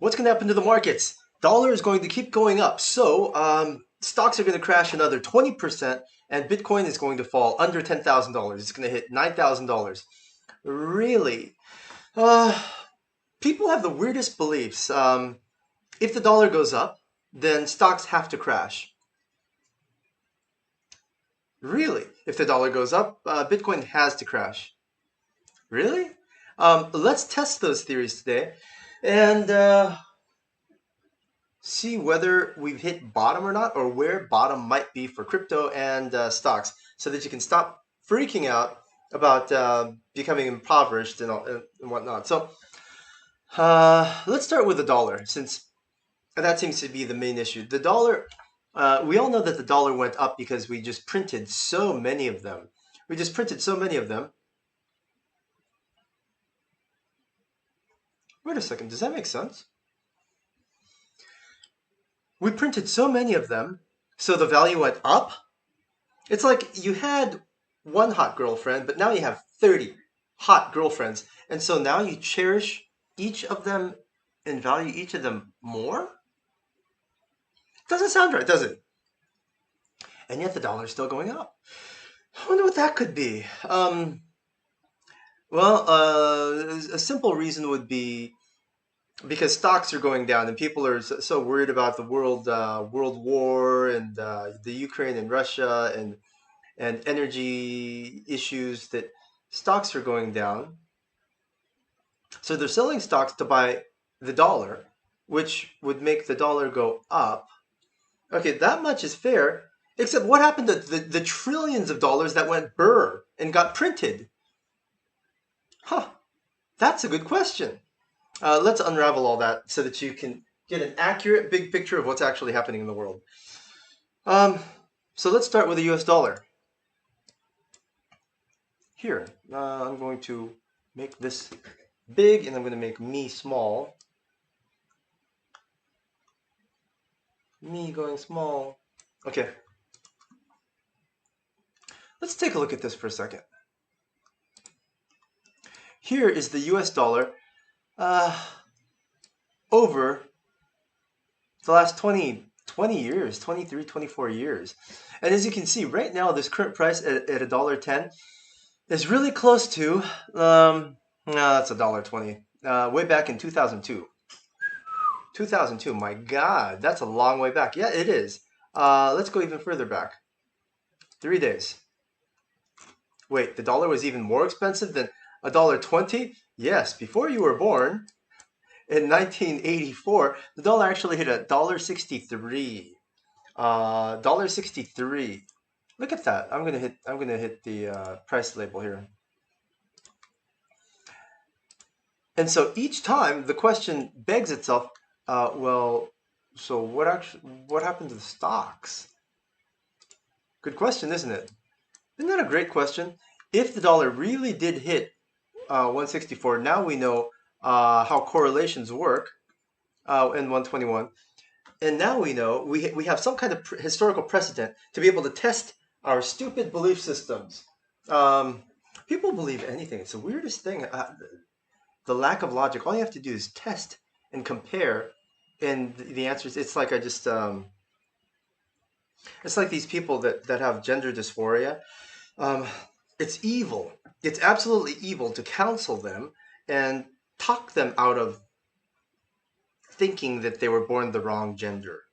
what's going to happen to the markets? Dollar is going to keep going up. So stocks are going to crash another 20%, and Bitcoin is going to fall under $10,000. It's going to hit $9,000. Really? Uh, People have the weirdest beliefs. If the dollar goes up, then stocks have to crash. Really? If the dollar goes up, Bitcoin has to crash. Really? Let's test those theories today and see whether we've hit bottom or not, or where bottom might be for crypto and stocks, so that you can stop freaking out about becoming impoverished and whatnot. So let's start with the dollar, since that seems to be the main issue. The dollar, we all know that the dollar went up because we just printed so many of them. We just printed so many of them. Wait a second, does that make sense? We printed so many of them, so the value went up. It's like you had one hot girlfriend, but now you have 30 hot girlfriends. And so now you cherish each of them and value each of them more? Doesn't sound right, does it? And yet the dollar's still going up. I wonder what that could be. Well, a simple reason would be because stocks are going down and people are so worried about the world war and the Ukraine and Russia and energy issues that stocks are going down. So they're selling stocks to buy the dollar, which would make the dollar go up. Okay, that much is fair. Except what happened to the trillions of dollars that went burr and got printed? Huh, that's a good question. Let's unravel all that so that you can get an accurate big picture of what's actually happening in the world. So let's start with the US dollar. Here, I'm going to make this big and I'm going to make me small. Me going small. Okay. Let's take a look at this for a second. Here is the US dollar over the last 20 years, 23, 24 years. And as you can see, right now, this current price at $1.10 is really close to, no, that's $1.20, way back in 2002. 2002, my God, that's a long way back. Yeah, it is. Let's go even further back. 3 days. Wait, the dollar was even more expensive than $1.20? Yes, before you were born, in 1984, the dollar actually hit $1.63. $1.63. Look at that. I'm gonna hit the price label here. And so each time the question begs itself, well, so what happened to the stocks? Good question, isn't it? Isn't that a great question? If the dollar really did hit 164, now we know how correlations work in 121. And now we know we have some kind of historical precedent to be able to test our stupid belief systems. People believe anything. It's the weirdest thing. The lack of logic. All you have to do is test and compare, and the answers. It's like it's like these people that have gender dysphoria. It's evil. It's absolutely evil to counsel them and talk them out of thinking that they were born the wrong gender.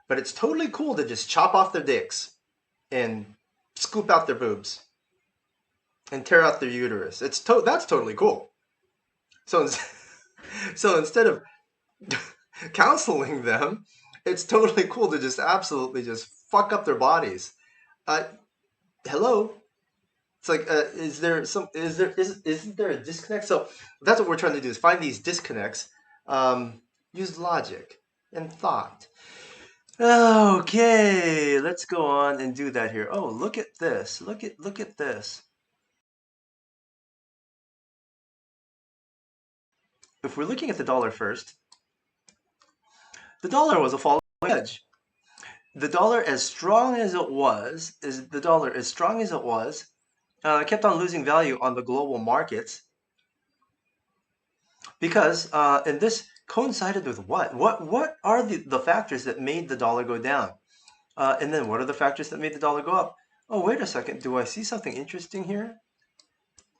But it's totally cool to just chop off their dicks and scoop out their boobs and tear out their uterus. That's totally cool. So so instead of counseling them, it's totally cool to just absolutely just fuck up their bodies. Hello? It's like, isn't there a disconnect? So that's what we're trying to do, is find these disconnects. Use logic and thought. Okay, let's go on and do that here. Oh, look at this. Look at this. If we're looking at the dollar first, the dollar was a falling wedge. The dollar, as strong as it was, kept on losing value on the global markets because in this Coincided with what? What are the factors that made the dollar go down? And then what are the factors that made the dollar go up? Oh, wait a second. Do I see something interesting here?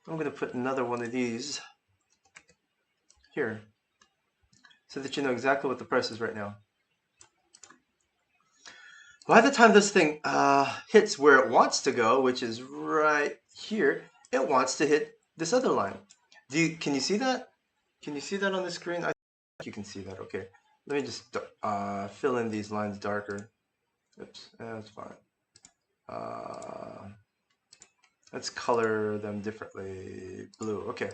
I'm going to put another one of these here so that you know exactly what the price is right now. By the time this thing hits where it wants to go, which is right here, it wants to hit this other line. Can you see that? Can you see that on the screen? I think you can see that. Okay. Let me just fill in these lines darker. Oops, that's fine. Let's color them differently. Blue. Okay.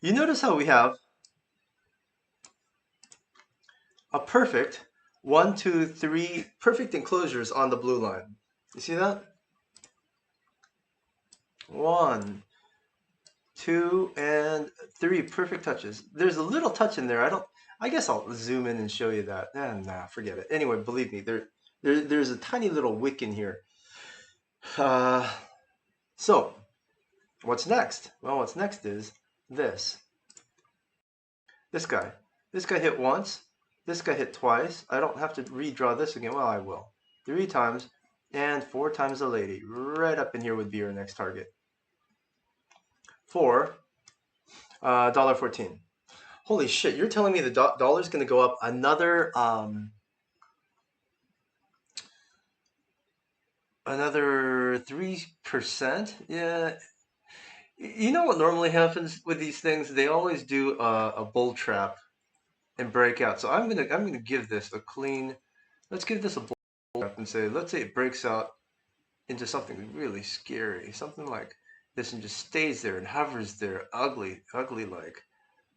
You notice how we have a perfect 1, 2, 3 perfect enclosures on the blue line. You see that? 1, 2, and 3 perfect touches. There's a little touch in there. I guess I'll zoom in and show you that. Nah, forget it. Anyway, believe me, there's a tiny little wick in here. So what's next? Well, what's next is this. This guy. This guy hit once. This guy hit twice. I don't have to redraw this again. Well, I will. 3 times and 4 times a lady. Right up in here would be our next target. For $1.14. Holy shit, you're telling me the dollar's going to go up another 3%? Yeah. You know what normally happens with these things? They always do a bull trap and break out. So I'm gonna give this a clean. Let's give this a bull trap and say, let's say it breaks out into something really scary, something like this, and just stays there and hovers there, ugly like,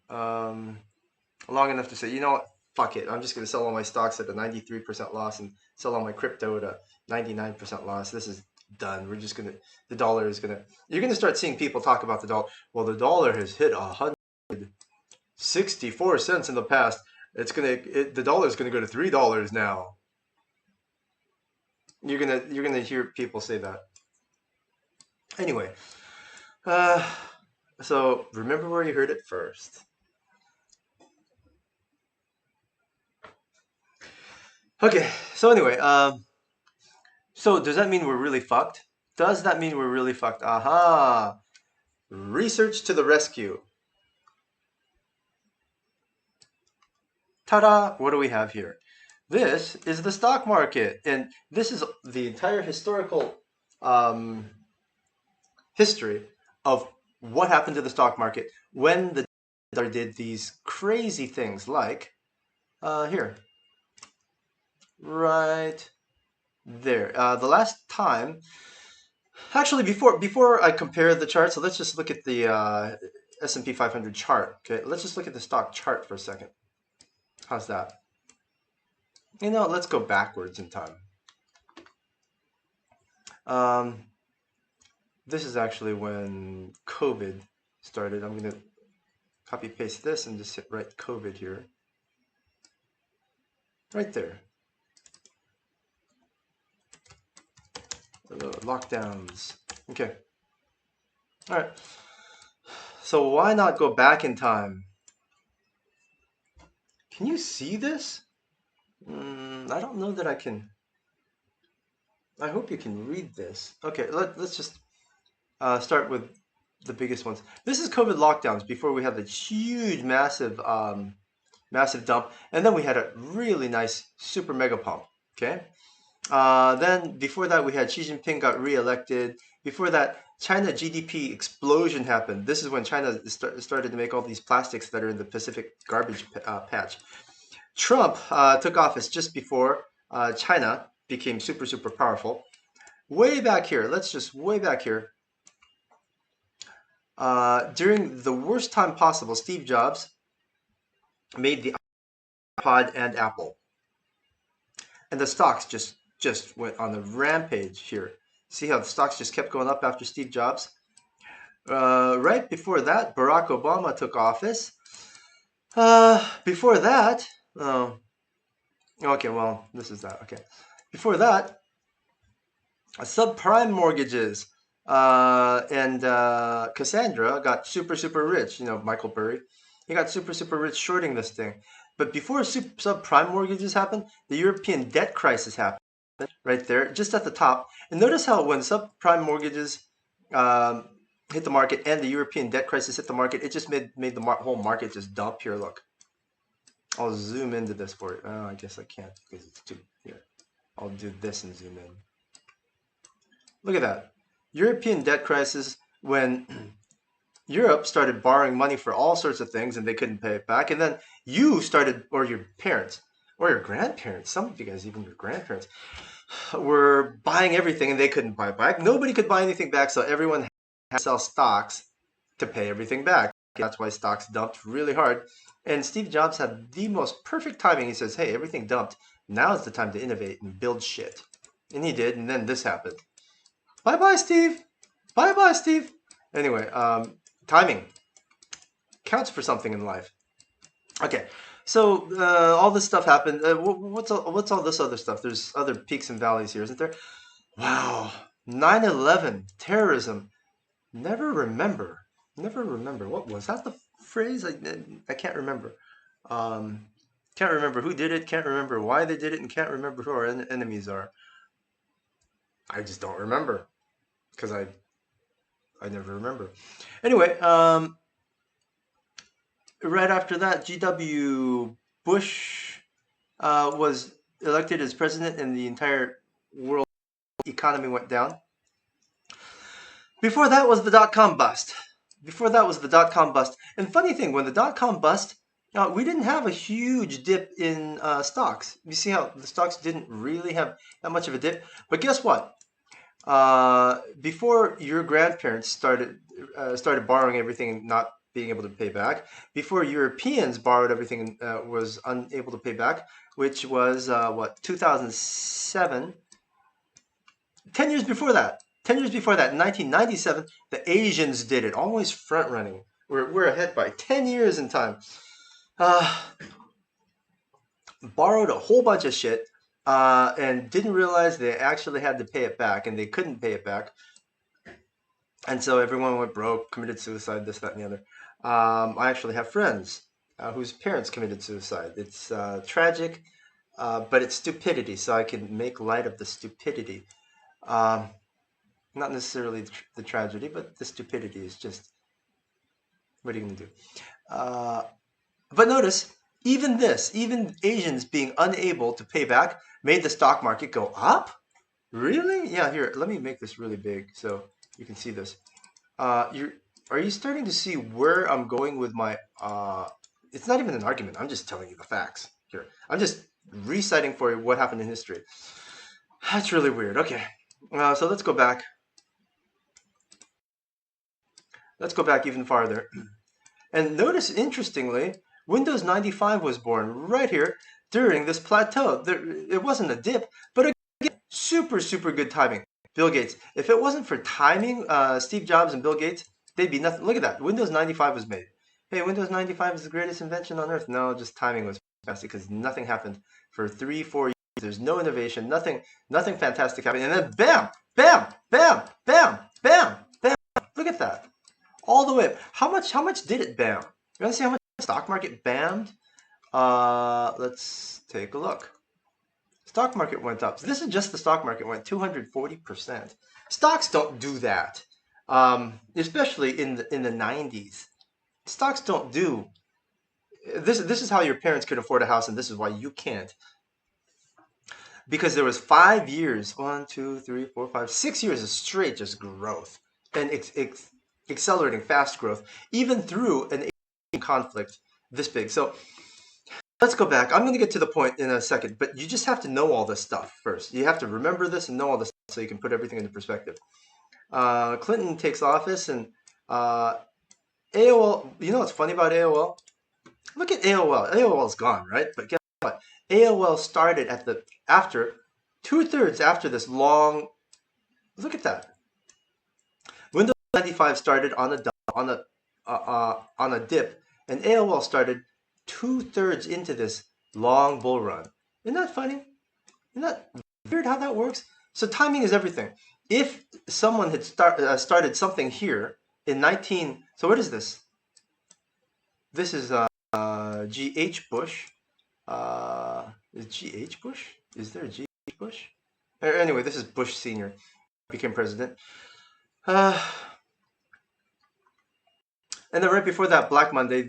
long enough to say, you know what, fuck it, I'm just gonna sell all my stocks at a 93% loss and sell all my crypto at a 99% loss. This is done. We're just gonna, the dollar is gonna, you're gonna start seeing people talk about the dollar. Well, the dollar has hit 164 cents in the past. The dollar is gonna go to $3 now. You're gonna hear people say that. Anyway, so remember where you heard it first. Okay, so anyway, so does that mean we're really fucked? Does that mean we're really fucked? Aha! Research to the rescue. Ta-da! What do we have here? This is the stock market, and this is the entire historical history of what happened to the stock market when the dollar did these crazy things like here, right there. The last time, actually, before I compare the chart, so let's just look at the S&P 500 chart. Okay, let's just look at the stock chart for a second. How's that? You know, let's go backwards in time. This is actually when COVID started. I'm going to copy paste this and just hit write COVID here. Right there. Lockdowns. Okay. All right. So why not go back in time? Can you see this? I don't know that I can. I hope you can read this. Okay, let's just start with the biggest ones. This is COVID lockdowns before we had the huge, massive dump, and then we had a really nice super mega pump. Okay. Then before that, we had Xi Jinping got re-elected. Before that, China GDP explosion happened. This is when China started to make all these plastics that are in the Pacific garbage patch. Trump took office just before China became super, super powerful. Way back here, let's just way back here. During the worst time possible, Steve Jobs made the iPod and Apple. And the stocks just went on the rampage here. See how the stocks just kept going up after Steve Jobs? Right before that, Barack Obama took office. Before that, oh, okay, well, this is that. Okay. Before that, subprime mortgages. And Cassandra got super, super rich, you know, Michael Burry. He got super, super rich shorting this thing. But before subprime mortgages happened, the European debt crisis happened right there, just at the top. And notice how when subprime mortgages um, hit the market and the European debt crisis hit the market, it just made the whole market just dump. Here, look. I'll zoom into this for you. Oh, I guess I can't because it's too here. I'll do this and zoom in. Look at that. European debt crisis when Europe started borrowing money for all sorts of things and they couldn't pay it back. And then you started, or your parents, or your grandparents, some of you guys, even your grandparents, were buying everything and they couldn't buy it back. Nobody could buy anything back, so everyone had to sell stocks to pay everything back. That's why stocks dumped really hard. And Steve Jobs had the most perfect timing. He says, hey, everything dumped. Now is the time to innovate and build shit. And he did, and then this happened. Bye-bye, Steve. Bye-bye, Steve. Anyway, timing counts for something in life. Okay, so all this stuff happened. What's all this other stuff? There's other peaks and valleys here, isn't there? Wow, 9/11, terrorism. Never remember. Never remember. What was that? The phrase? I can't remember. Um, can't remember who did it. Can't remember why they did it, and can't remember who our enemies are. I just don't remember because I never remember. Anyway, right after that, G.W. Bush was elected as president, and the entire world economy went down. Before that was the dot-com bust. Before that was the dot-com bust. And funny thing, when the dot-com bust, we didn't have a huge dip in stocks. You see how the stocks didn't really have that much of a dip? But guess what? Before your grandparents started borrowing everything and not being able to pay back, before Europeans borrowed everything and was unable to pay back, which was what, 2007. 10 years before that. 10 years before that, in 1997, the Asians did it, always front running. We're ahead by 10 years in time. Borrowed a whole bunch of shit and didn't realize they actually had to pay it back, and they couldn't pay it back. And so everyone went broke, committed suicide, this, that, and the other. I actually have friends whose parents committed suicide. It's tragic, but it's stupidity, so I can make light of the stupidity. Not necessarily the tragedy, but the stupidity is just, what are you going to do? But notice, even Asians being unable to pay back made the stock market go up? Really? Yeah, here, let me make this really big so you can see this. Are you starting to see where I'm going with my, it's not even an argument, I'm just telling you the facts here. I'm just reciting for you what happened in history. That's really weird. Okay, so let's go back. Let's go back even farther. And notice, interestingly, Windows 95 was born right here during this plateau. It wasn't a dip, but again, super, super good timing. Bill Gates. If it wasn't for timing, Steve Jobs and Bill Gates, they'd be nothing. Look at that. Windows 95 was made. Hey, Windows 95 is the greatest invention on earth. No, just timing was fantastic because nothing happened for 3-4 years. There's no innovation, nothing fantastic happened. And then bam, bam, bam, bam, bam, bam. Look at that. All the way. How much did it bam? You want to see how much the stock market bammed? Let's take a look. Stock market went up. So this is just the stock market went 240%. Stocks don't do that, especially in the 90s. Stocks don't do this. This is how your parents could afford a house, and this is why you can't. Because there was 5 years, 1, 2, 3, 4, 5, 6 years of straight just growth and accelerating fast growth, even through an conflict this big. So let's go back. I'm going to get to the point in a second, but you just have to know all this stuff first. You have to remember this and know all this so you can put everything into perspective. Clinton takes office, and AOL, you know what's funny about AOL? Look at AOL. AOL's gone, right? But guess what? AOL started at the after 2/3 after this long. Look at that. Windows 95 started on a dip, and AOL started 2/3 into this long bull run. Isn't that funny? Isn't that weird how that works? So timing is everything. If someone had started something here in 19, so what is this? This is G.H. Bush. Is G.H. Bush? Is there a G.H. Bush? Anyway, this is Bush Senior. Became president. Uh, and then right before that, Black Monday,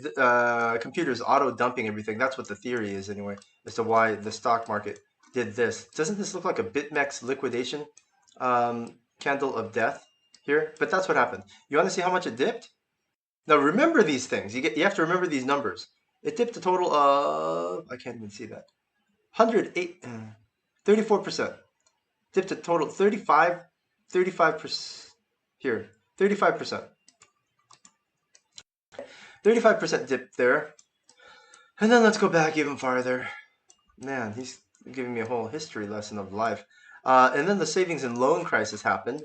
computers auto dumping everything. That's what the theory is, anyway, as to why the stock market did this. Doesn't this look like a BitMEX liquidation candle of death here? But that's what happened. You want to see how much it dipped? Now remember these things. You have to remember these numbers. It dipped a total of, I can't even see that, 108, 34%. Dipped a total 35% here, 35%. 35% dip there. And then let's go back even farther. Man, he's giving me a whole history lesson of life. And then the savings and loan crisis happened.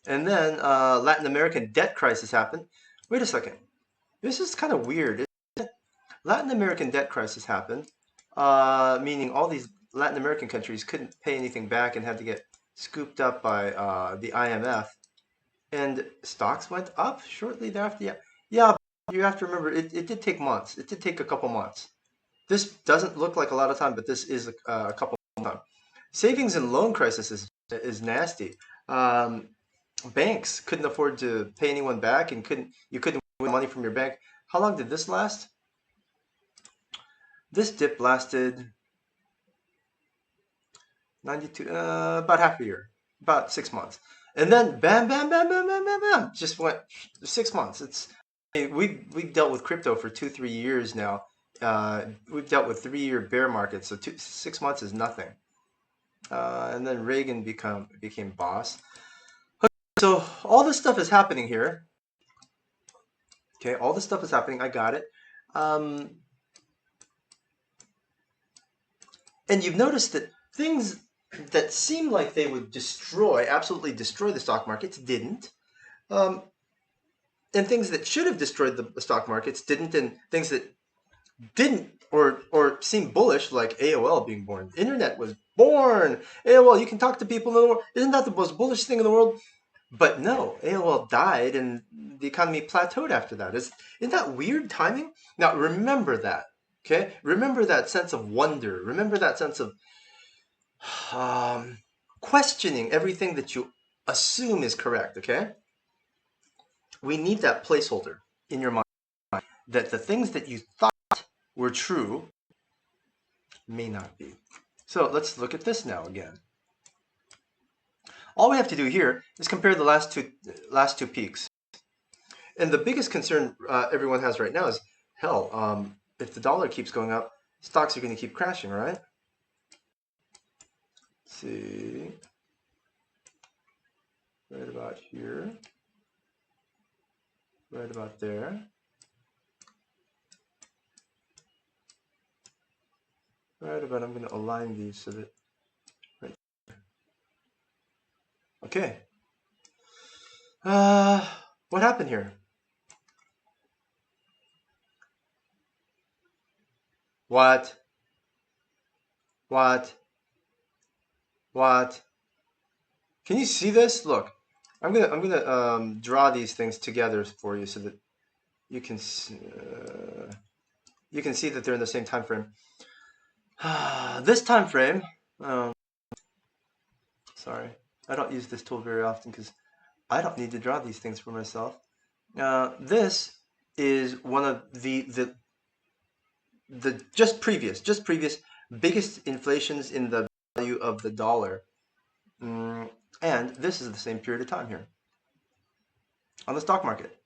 And then Latin American debt crisis happened. Wait a second. This is kind of weird. Latin American debt crisis happened, meaning all these Latin American countries couldn't pay anything back and had to get scooped up by the IMF. And stocks went up shortly thereafter. Yeah, yeah. You have to remember, it did take months. It did take a couple months. This doesn't look like a lot of time, but this is a couple of time. Savings and loan crisis is nasty. Banks couldn't afford to pay anyone back, and you couldn't win money from your bank. How long did this last? This dip lasted 92, about half a year, about 6 months, and then bam, bam, bam, bam, bam, bam, bam, just went 6 months. We've dealt with crypto for 2-3 years now. We've dealt with 3-year bear markets, so 6 months is nothing. And then Reagan became boss. So all this stuff is happening here. Okay, all this stuff is happening. I got it. And you've noticed that things that seem like they would absolutely destroy the stock markets didn't. And things that should have destroyed the stock markets didn't, and things that didn't or seemed bullish, like AOL being born. The internet was born. AOL, you can talk to people in the world. Isn't that the most bullish thing in the world? But no, AOL died and the economy plateaued after that. Isn't that weird timing? Now remember that. Okay? Remember that sense of wonder. Remember that sense of questioning everything that you assume is correct, okay? We need that placeholder in your mind that the things that you thought were true may not be. So let's look at this now again. All we have to do here is compare the last two peaks. And the biggest concern everyone has right now is, hell, if the dollar keeps going up, stocks are going to keep crashing, right? Let's see. Right about here. Right about there. Right about, I'm going to align these so that, right there. Okay. What happened here? What? Can you see this? Look, I'm gonna draw these things together for you so that you can see that they're in the same time frame. This time frame. Sorry, I don't use this tool very often because I don't need to draw these things for myself. This is one of the just previous biggest inflations in the value of the dollar. And this is the same period of time here on the stock market.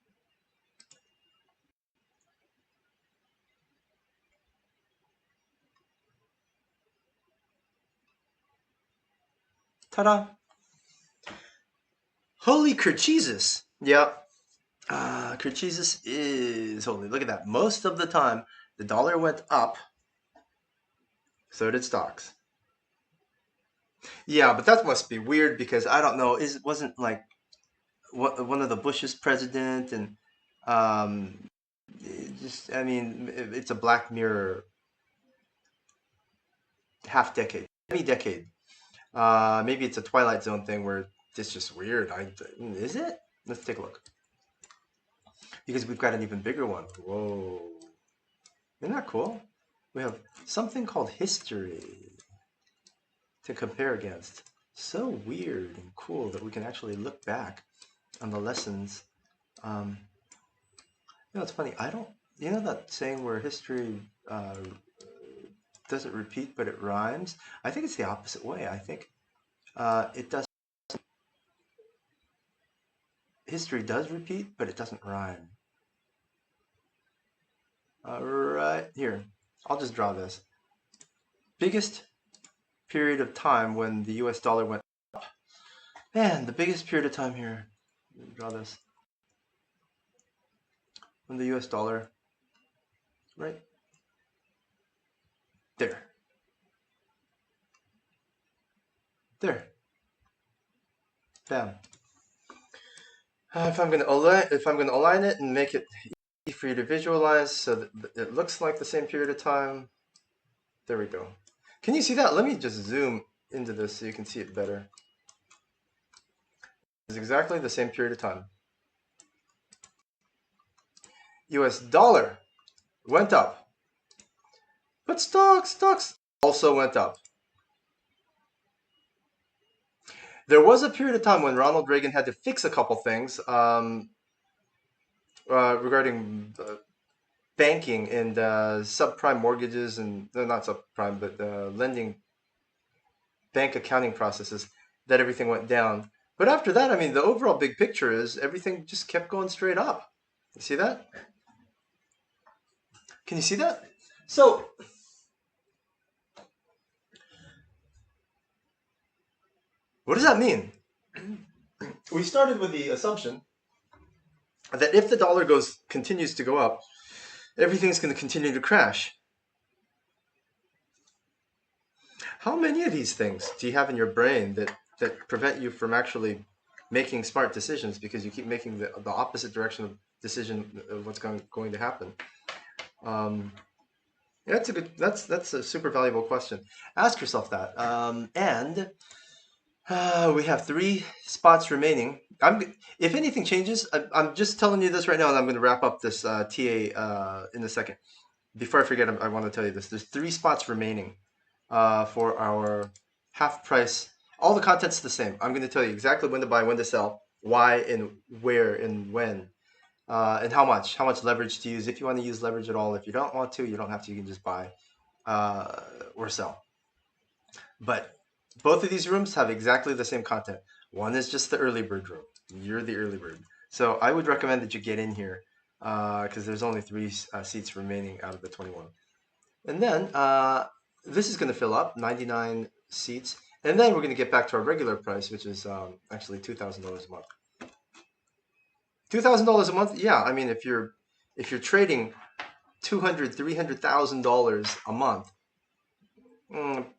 Ta-da! Holy kercheesus! Yep. Kercheesus is holy. Look at that. Most of the time, the dollar went up. So did stocks. Yeah, but that must be weird because I don't know. Wasn't like one of the Bush's president, and I mean, it's a Black Mirror half decade, semi-decade. Maybe it's a Twilight Zone thing where it's just weird. Is it? Let's take a look. Because we've got an even bigger one. Whoa. Isn't that cool? We have something called history to compare against. So weird and cool that we can actually look back on the lessons. Um, it's funny. I don't. You know that saying where history doesn't repeat but it rhymes? I think it's the opposite way. I think it does. History does repeat, but it doesn't rhyme. All right, here. I'll just draw this. Biggest period of time when the US dollar went up. Man, the biggest period of time here. Let me draw this. When the US dollar, right there. There. Bam. If I'm gonna align it and make it easy for you to visualize so that it looks like the same period of time, there we go. Can you see that? Let me just zoom into this so you can see it better. It's exactly the same period of time. US dollar went up, but stocks also went up. There was a period of time when Ronald Reagan had to fix a couple things regarding banking and subprime mortgages and not subprime, but lending bank accounting processes, that everything went down. But after that, I mean, the overall big picture is everything just kept going straight up. You see that? Can you see that? So, what does that mean? We started with the assumption that if the dollar continues to go up, everything's going to continue to crash. How many of these things do you have in your brain that prevent you from actually making smart decisions because you keep making the opposite direction of decision of what's going to happen? Yeah, that's a super valuable question. Ask yourself that. And we have 3 spots remaining. If anything changes, I'm just telling you this right now, and I'm going to wrap up this TA in a second. Before I forget, I want to tell you this. There's 3 spots remaining for our half price. All the content's the same. I'm going to tell you exactly when to buy, when to sell, why, and where, and when, and how much leverage to use. If you want to use leverage at all, if you don't want to, you don't have to. You can just buy or sell. But both of these rooms have exactly the same content. One is just the early bird room. You're the early bird. So I would recommend that you get in here because there's only 3 seats remaining out of the 21. And then this is going to fill up 99 seats. And then we're going to get back to our regular price, which is actually $2,000 a month. $2,000 a month? Yeah, I mean, if you're trading $200,000, $300,000 a month,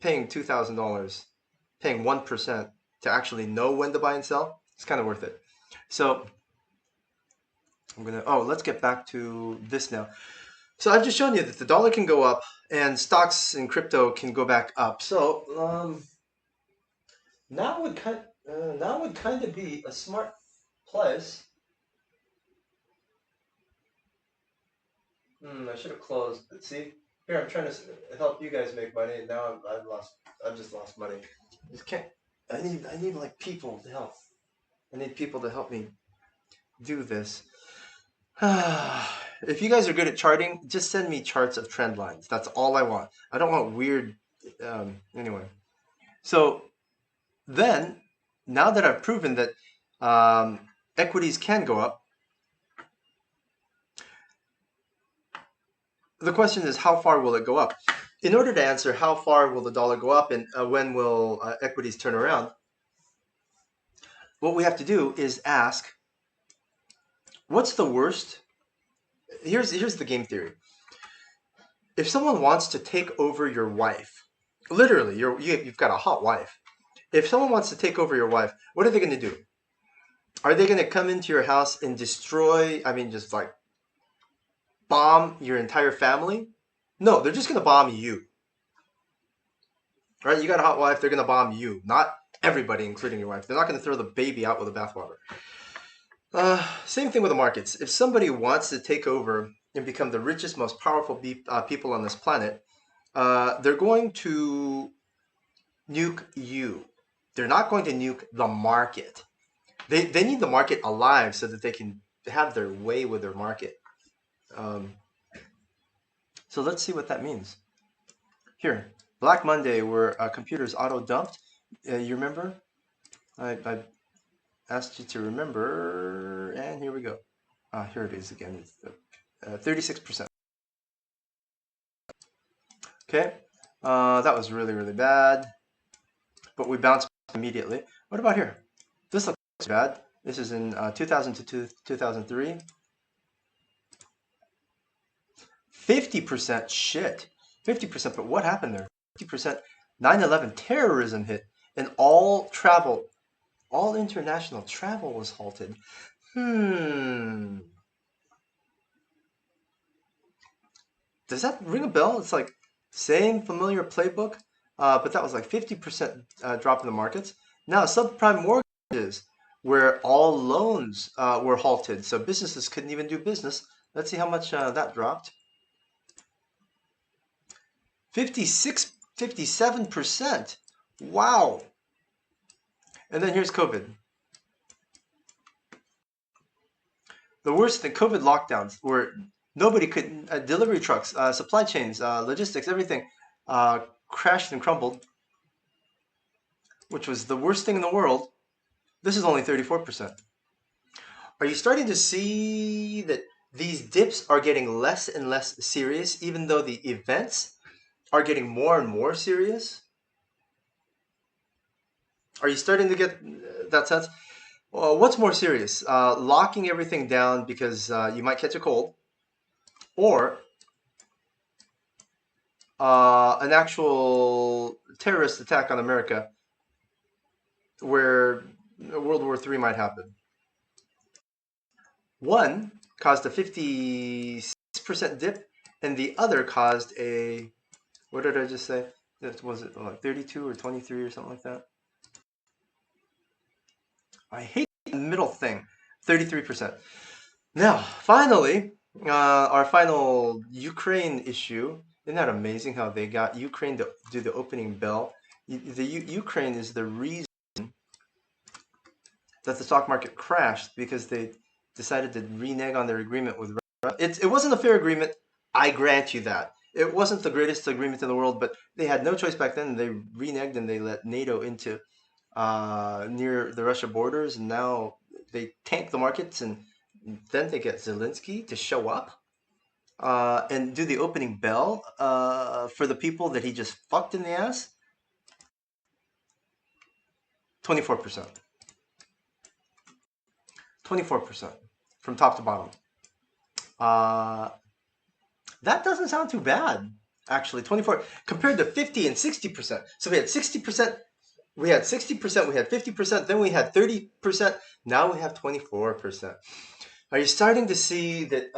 paying $2,000, paying 1% to actually know when to buy and sell, it's kind of worth it. So let's get back to this now. So I've just shown you that the dollar can go up and stocks and crypto can go back up. So now would kind of be a smart place. I should have closed. But see, here I'm trying to help you guys make money, and now I've just lost money. Just can't. I need like people to help. I need people to help me do this. If you guys are good at charting, just send me charts of trend lines. That's all I want. I don't want weird. Anyway, so then now that I've proven that equities can go up, the question is how far will it go up? In order to answer how far will the dollar go up and when will equities turn around, what we have to do is ask, what's the worst? Here's the game theory. If someone wants to take over your wife, literally, you've got a hot wife. If someone wants to take over your wife, what are they going to do? Are they going to come into your house and destroy, just like bomb your entire family? No, they're just going to bomb you. Right? You got a hot wife, they're going to bomb you, not everybody, including your wife. They're not going to throw the baby out with the bathwater. Same thing with the markets. If somebody wants to take over and become the richest, most powerful people on this planet, they're going to nuke you. They're not going to nuke the market. They need the market alive so that they can have their way with their market. Um, so let's see what that means. Here, Black Monday, where computers auto dumped. You remember? I asked you to remember, and here we go. Here it is again. It's 36%. Okay, that was really, really bad, but we bounced immediately. What about here? This looks bad. This is in 2000 to 2003. 50% shit. 50%, but what happened there? 50%. 9/11 terrorism hit, and all travel, all international travel was halted. Does that ring a bell? It's like same familiar playbook, but that was like 50% drop in the markets. Now subprime mortgages, where all loans were halted, so businesses couldn't even do business. Let's see how much that dropped. 56, 57%. Wow. And then here's COVID. The worst thing, COVID lockdowns, where nobody could, delivery trucks, supply chains, logistics, everything crashed and crumbled, which was the worst thing in the world. This is only 34%. Are you starting to see that these dips are getting less and less serious, even though the events are getting more and more serious? Are you starting to get that sense? What's more serious? Locking everything down because you might catch a cold, or an actual terrorist attack on America where World War III might happen? One caused a 56% dip, and the other caused a, what did I just say? Was it like 32 or 23 or something like that? I hate the middle thing. 33%. Now, finally, our final Ukraine issue. Isn't that amazing how they got Ukraine to do the opening bell? Ukraine is the reason that the stock market crashed, because they decided to renege on their agreement with Russia. It wasn't a fair agreement. I grant you that. It wasn't the greatest agreement in the world, but they had no choice back then. They reneged and they let NATO into near the Russia borders, and now they tank the markets, and then they get Zelensky to show up and do the opening bell for the people that he just fucked in the ass. 24%. 24% from top to bottom. That doesn't sound too bad, actually. 24 compared to 50 and 60%. So we had 60%, we had 60%, we had 50%, then we had 30%. Now we have 24%. Are you starting to see that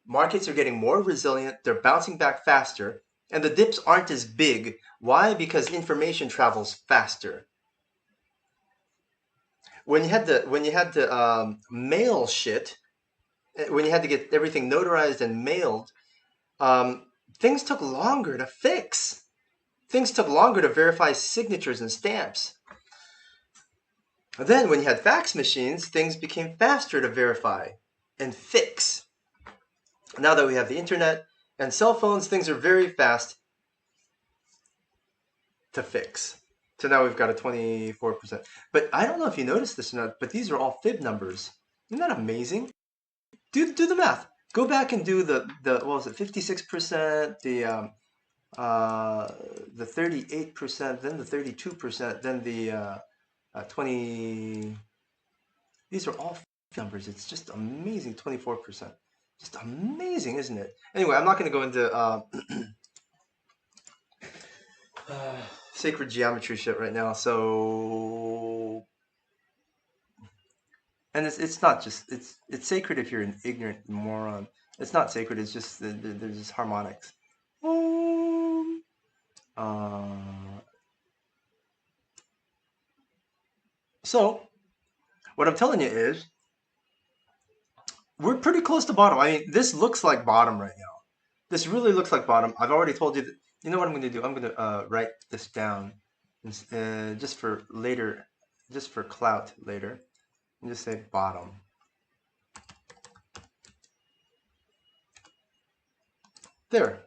markets are getting more resilient? They're bouncing back faster, and the dips aren't as big. Why? Because information travels faster. When you had to mail shit, when you had to get everything notarized and mailed, things took longer to fix. Things took longer to verify signatures and stamps. Then, when you had fax machines, things became faster to verify and fix. Now that we have the internet and cell phones, things are very fast to fix. So now we've got a 24%. But I don't know if you noticed this or not, but these are all fib numbers. Isn't that amazing? Do the math. Go back and do the what was it, 56%, the 38%, then the 32%, then the 20. These are all numbers. It's just amazing. 24%. Just amazing, isn't it? Anyway, I'm not going to go into sacred geometry shit right now. So, and it's not just it's sacred if you're an ignorant moron. It's not sacred. It's just there's just harmonics. So, what I'm telling you is, we're pretty close to bottom. I mean, this looks like bottom right now. This really looks like bottom. I've already told you that. You know what I'm going to do? I'm going to write this down just for later, just for clout later. And just say bottom. There,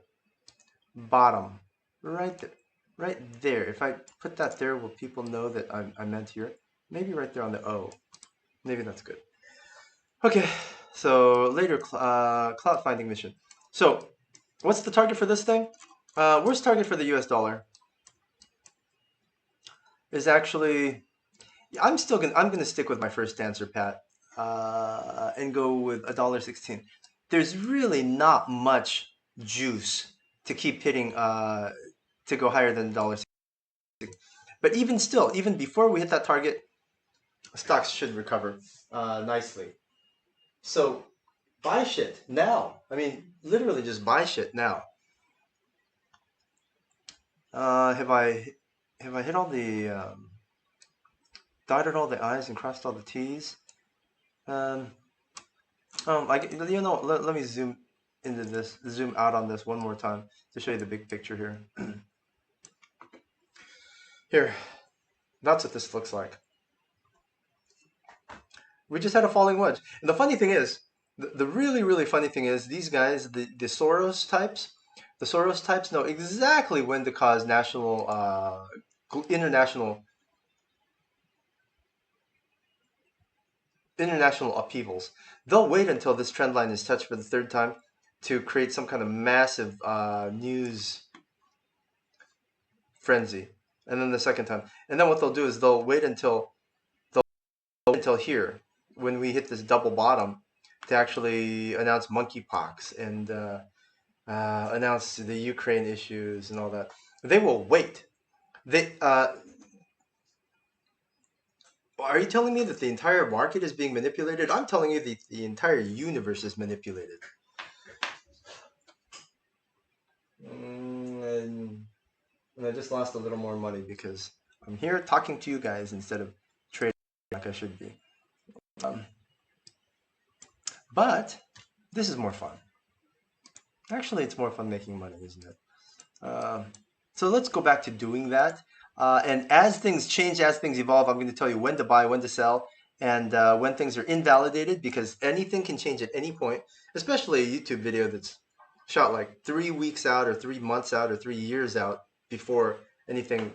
bottom, right there, right there. If I put that there, will people know that I meant here? Maybe right there on the O. Maybe that's good. Okay, so later cloud finding mission. So what's the target for this thing? Worst target for the US dollar is actually, I'm gonna stick with my first answer, Pat, and go with $1.16. There's really not much juice to keep hitting to go higher than $1.16. But even still, even before we hit that target, stocks should recover nicely. So buy shit now. I mean, literally just buy shit now. Have I hit all the dotted all the I's and crossed all the T's? Um, let me zoom out on this one more time to show you the big picture here. Here, that's what this looks like. We just had a falling wedge. And the funny thing is, the really, really funny thing is, these guys, the Soros types know exactly when to cause international upheavals. They'll wait until this trend line is touched for the third time to create some kind of massive news frenzy, and then the second time, and then what they'll do is they'll wait until here when we hit this double bottom to actually announce monkeypox and announce the Ukraine issues and all that. They will wait. They Are you telling me that the entire market is being manipulated? I'm telling you the entire universe is manipulated. And I just lost a little more money because I'm here talking to you guys instead of trading like I should be. But this is more fun. Actually, it's more fun making money, isn't it? So let's go back to doing that. And as things change, as things evolve, I'm going to tell you when to buy, when to sell, and when things are invalidated, because anything can change at any point, especially a YouTube video that's shot like 3 weeks out or 3 months out or 3 years out before anything,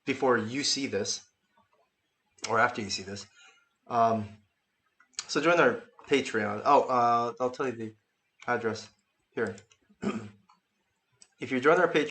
before you see this or after you see this. So join our Patreon. I'll tell you the address here. If you join our Patreon,